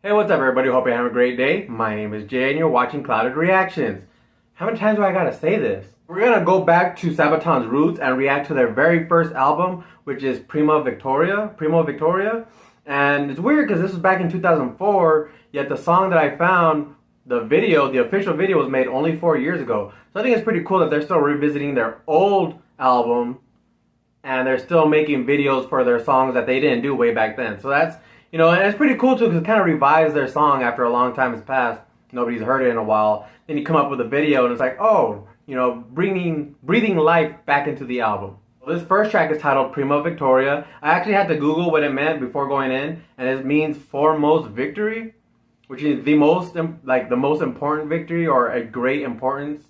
Hey, what's up everybody? Hope you're having a great day. My name is Jay and you're watching Clouded Reactions. How many times do I gotta say this? We're gonna go back to Sabaton's roots and react to their very first album, which is Primo Victoria. And it's weird because this was back in 2004, yet the song that I found, the official video was made only 4 years ago. So I think it's pretty cool that they're still revisiting their old album and they're still making videos for their songs that they didn't do way back then. So that's, and it's pretty cool too because it kind of revives their song after a long time has passed. Nobody's heard it in a while. Then you come up with a video and it's like, oh, breathing life back into the album. Well, this first track is titled Primo Victoria. I actually had to Google what it meant before going in, and it means foremost victory, which is the most important victory or a great importance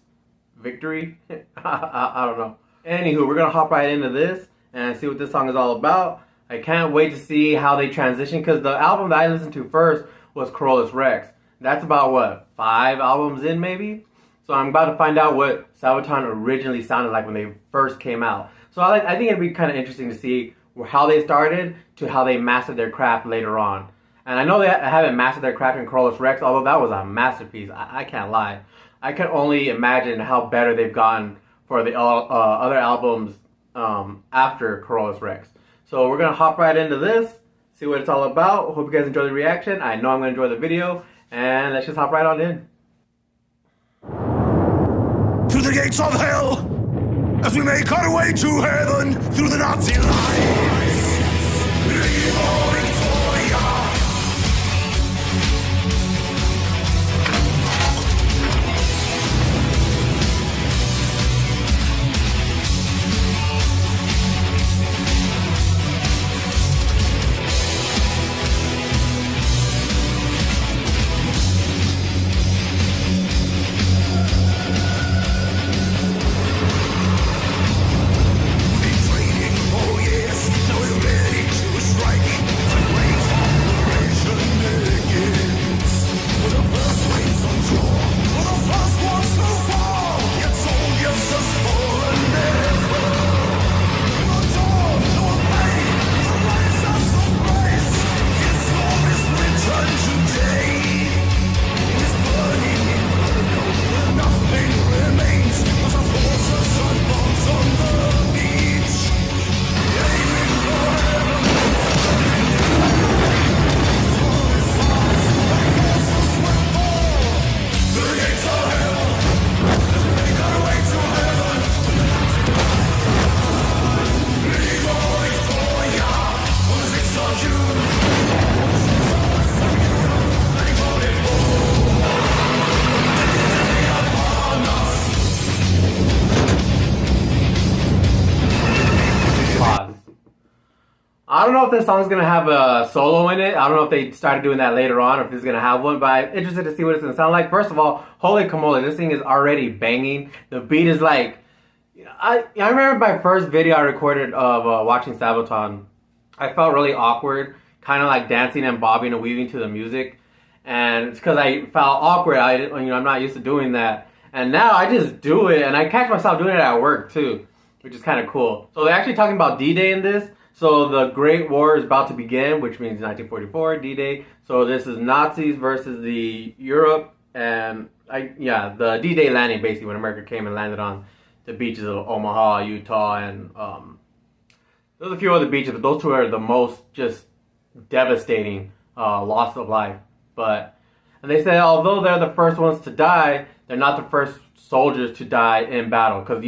victory. I don't know. Anywho, we're gonna hop right into this and see what this song is all about. I can't wait to see how they transition because the album that I listened to first was Carolus Rex. That's about what, 5 albums in maybe? So I'm about to find out what Sabaton originally sounded like when they first came out. So I think it'd be kind of interesting to see how they started to how they mastered their craft later on. And I know they haven't mastered their craft in Carolus Rex, although that was a masterpiece. I can't lie. I can only imagine how better they've gotten for the other albums after Carolus Rex. So we're going to hop right into this, see what it's all about. Hope you guys enjoy the reaction. I know I'm going to enjoy the video. And let's just hop right on in. Through the gates of hell, as we make our way to heaven, through the Nazi lines. Primo Victoria. I don't know if this song's going to have a solo in it. I don't know if they started doing that later on or if this is going to have one, but I'm interested to see what it's going to sound like. First of all, holy camole, this thing is already banging. The beat is like, I remember my first video I recorded of watching Sabaton. I felt really awkward, kind of like dancing and bobbing and weaving to the music. And it's because I felt awkward. I'm not used to doing that. And now I just do it, and I catch myself doing it at work too, which is kind of cool. So they're actually talking about D-Day in this. So the Great War is about to begin, which means 1944, D-Day. So this is Nazis versus the Europe, and the D-Day landing, basically when America came and landed on the beaches of Omaha, Utah, and there's a few other beaches, but those two are the most just devastating loss of life. And they say although they're the first ones to die, they're not the first soldiers to die in battle, because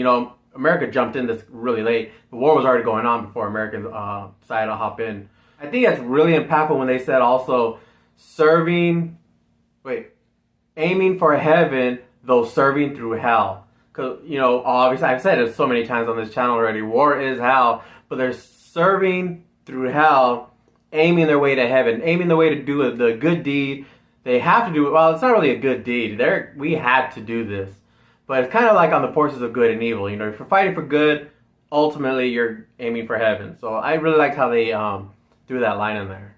America jumped in this really late. The war was already going on before Americans decided to hop in. I think that's really impactful when they said also aiming for heaven, though serving through hell. Because, obviously I've said it so many times on this channel already, war is hell, but they're serving through hell, aiming their way to heaven, aiming the way to do the good deed. They have to do it. Well, it's not really a good deed. We had to do this. But it's kind of like on the forces of good and evil. If you're fighting for good, ultimately you're aiming for heaven. So I really liked how they threw that line in there.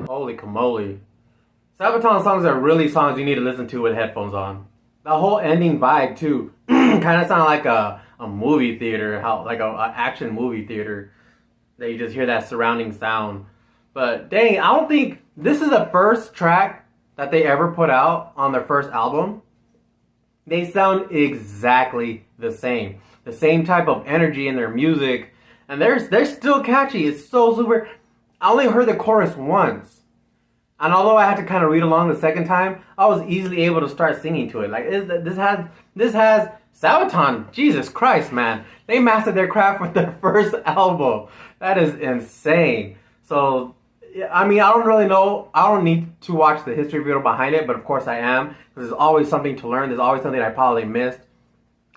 Holy camoly. Sabaton songs are really songs you need to listen to with headphones on. The whole ending vibe too kind of sounded like a movie theater, like a action movie theater. That you just hear that surrounding sound. But dang, I don't think this is the first track that they ever put out on their first album. They sound exactly the same. The same type of energy in their music. And they're still catchy. It's so super. I only heard the chorus once. And although I had to kind of read along the second time, I was easily able to start singing to it. Like this has Sabaton. Jesus Christ, man! They mastered their craft with their first album. That is insane. So, I mean, I don't really know. I don't need to watch the history video behind it, but of course I am, because there's always something to learn. There's always something I probably missed.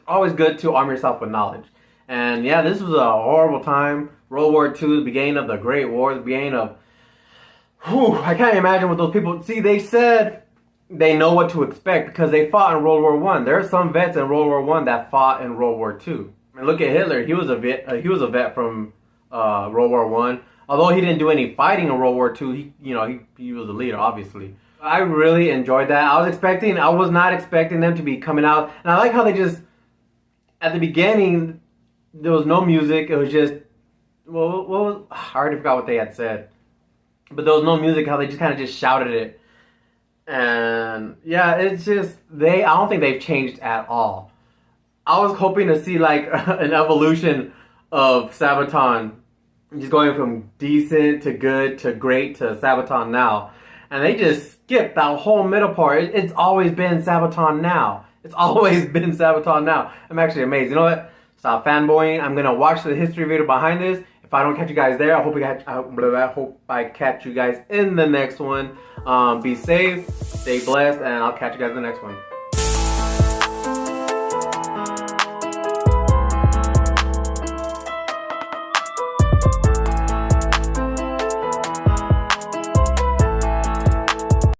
Always good to arm yourself with knowledge. And yeah, this was a horrible time. World War II, the beginning of the Great War, the beginning of... I can't imagine what those people... See, they said they know what to expect because they fought in World War I. There are some vets in World War I that fought in World War II. I mean, look at Hitler. He was a vet from World War I. Although he didn't do any fighting in World War II, he was a leader, obviously. I really enjoyed that. I was not expecting them to be coming out. And I like how they just... At the beginning, there was no music. It was just... Well, I already forgot what they had said. But there was no music, how they just kind of just shouted it. And yeah, it's just, I don't think they've changed at all. I was hoping to see like an evolution of Sabaton. Just going from decent to good to great to Sabaton now. And they just skipped that whole middle part. It's always been Sabaton now. It's always been Sabaton now. I'm actually amazed. You know what? Stop fanboying. I'm going to watch the history video behind this. If I don't catch you guys there, I hope I catch you guys in the next one. Be safe, stay blessed, and I'll catch you guys in the next one.